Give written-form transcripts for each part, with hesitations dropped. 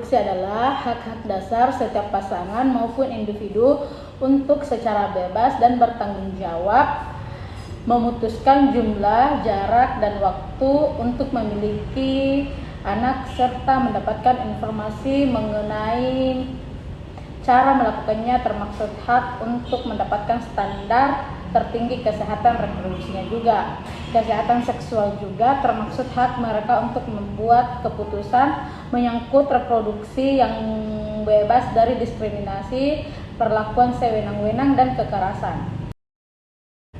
reproduksi adalah hak-hak dasar setiap pasangan maupun individu untuk secara bebas dan bertanggung jawab memutuskan jumlah, jarak, dan waktu untuk memiliki anak serta mendapatkan informasi mengenai cara melakukannya, termasuk hak untuk mendapatkan standar tertinggi kesehatan reproduksinya juga. Kesehatan seksual juga termaksud hak mereka untuk membuat keputusan menyangkut reproduksi yang bebas dari diskriminasi, perlakuan sewenang-wenang, dan kekerasan.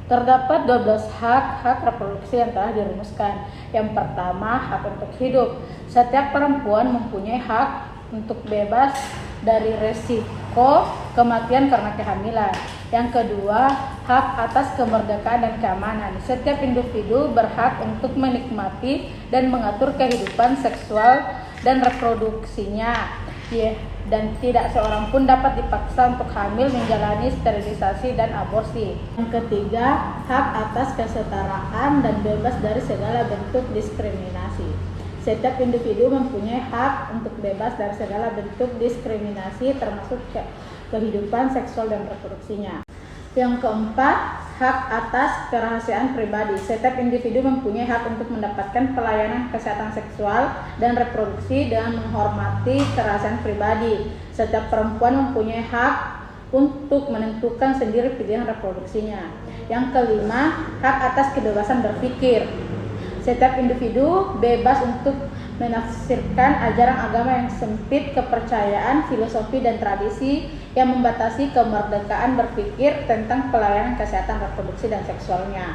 Terdapat 12 hak reproduksi yang telah dirumuskan. Yang pertama, hak untuk hidup. Setiap perempuan mempunyai hak untuk bebas dari resiko kematian karena kehamilan. Yang kedua, hak atas kemerdekaan dan keamanan. Setiap individu berhak untuk menikmati dan mengatur kehidupan seksual dan reproduksinya, dan tidak seorang pun dapat dipaksa untuk hamil, menjalani sterilisasi dan aborsi. Yang ketiga, hak atas kesetaraan dan bebas dari segala bentuk diskriminasi. Setiap individu mempunyai hak untuk bebas dari segala bentuk diskriminasi, termasuk kehidupan seksual dan reproduksinya. Yang keempat, hak atas kerahasiaan pribadi. Setiap individu mempunyai hak untuk mendapatkan pelayanan kesehatan seksual dan reproduksi dengan menghormati kerahasiaan pribadi. Setiap perempuan mempunyai hak untuk menentukan sendiri pilihan reproduksinya. Yang kelima, hak atas kebebasan berpikir. Setiap individu bebas untuk menafsirkan ajaran agama yang sempit, kepercayaan, filosofi, dan tradisi yang membatasi kemerdekaan berpikir tentang pelayanan kesehatan reproduksi dan seksualnya.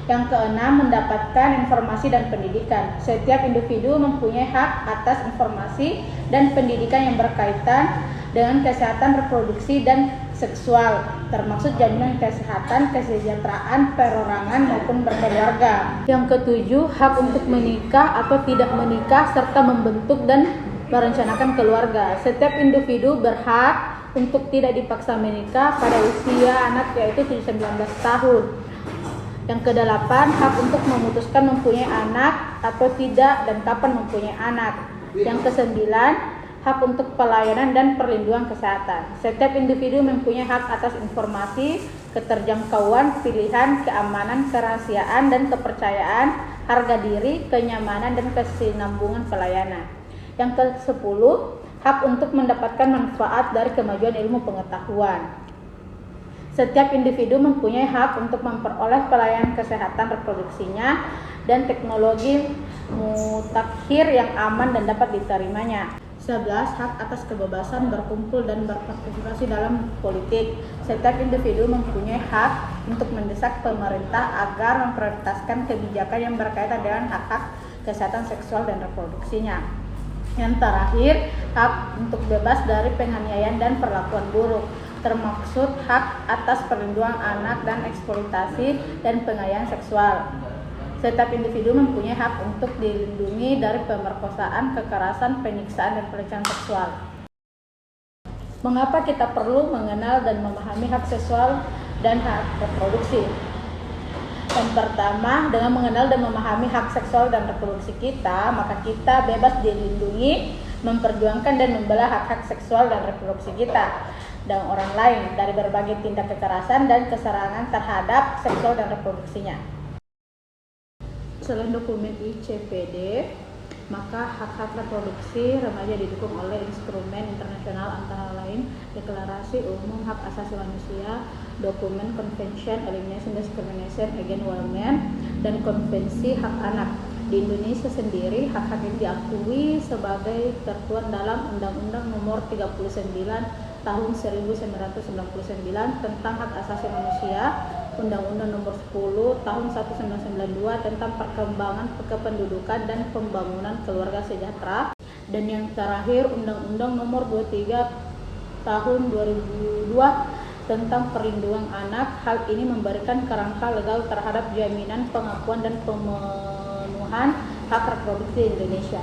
Yang keenam, mendapatkan informasi dan pendidikan. Setiap individu mempunyai hak atas informasi dan pendidikan yang berkaitan dengan kesehatan reproduksi dan seksual, termasuk jaminan kesehatan, kesejahteraan, perorangan maupun berkeluarga. Yang ketujuh, hak untuk menikah atau tidak menikah serta membentuk dan merencanakan keluarga. Setiap individu berhak untuk tidak dipaksa menikah pada usia anak, yaitu 19 tahun. Yang kedelapan, hak untuk memutuskan mempunyai anak atau tidak dan kapan mempunyai anak. Yang kesembilan, hak untuk pelayanan dan perlindungan kesehatan. Setiap individu mempunyai hak atas informasi, keterjangkauan, pilihan, keamanan, kerahasiaan, dan kepercayaan, harga diri, kenyamanan, dan kesinambungan pelayanan. Yang ke-10, hak untuk mendapatkan manfaat dari kemajuan ilmu pengetahuan. Setiap individu mempunyai hak untuk memperoleh pelayanan kesehatan reproduksinya dan teknologi mutakhir yang aman dan dapat diterimanya. 11. Hak atas kebebasan berkumpul dan berpartisipasi dalam politik. Setiap individu mempunyai hak untuk mendesak pemerintah agar memprioritaskan kebijakan yang berkaitan dengan hak-hak kesehatan seksual dan reproduksinya. Yang terakhir, hak untuk bebas dari penganiayaan dan perlakuan buruk, termaksud hak atas perlindungan anak dan eksploitasi dan penganiayaan seksual. Setiap individu mempunyai hak untuk dilindungi dari pemerkosaan, kekerasan, penyiksaan, dan pelecehan seksual. Mengapa kita perlu mengenal dan memahami hak seksual dan hak reproduksi? Yang pertama, dengan mengenal dan memahami hak seksual dan reproduksi kita, maka kita bebas dilindungi, memperjuangkan dan membela hak-hak seksual dan reproduksi kita dan orang lain dari berbagai tindak kekerasan dan keserangan terhadap seksual dan reproduksinya. Selain dokumen ICPD, maka hak-hak reproduksi remaja didukung oleh instrumen internasional antara lain Deklarasi Umum Hak Asasi Manusia, Dokumen Convention Elimination Discrimination Against Women, dan Konvensi Hak Anak. Di Indonesia sendiri, hak-hak ini diakui sebagai tertuang dalam Undang-Undang Nomor 39 Tahun 1999 tentang Hak Asasi Manusia, Undang-Undang Nomor 10 Tahun 1992 tentang Perkembangan Kependudukan dan Pembangunan Keluarga Sejahtera, dan yang terakhir Undang-Undang Nomor 23 Tahun 2002 tentang Perlindungan Anak. Hal ini memberikan kerangka legal terhadap jaminan, pengakuan, dan pemenuhan hak reproduksi di Indonesia.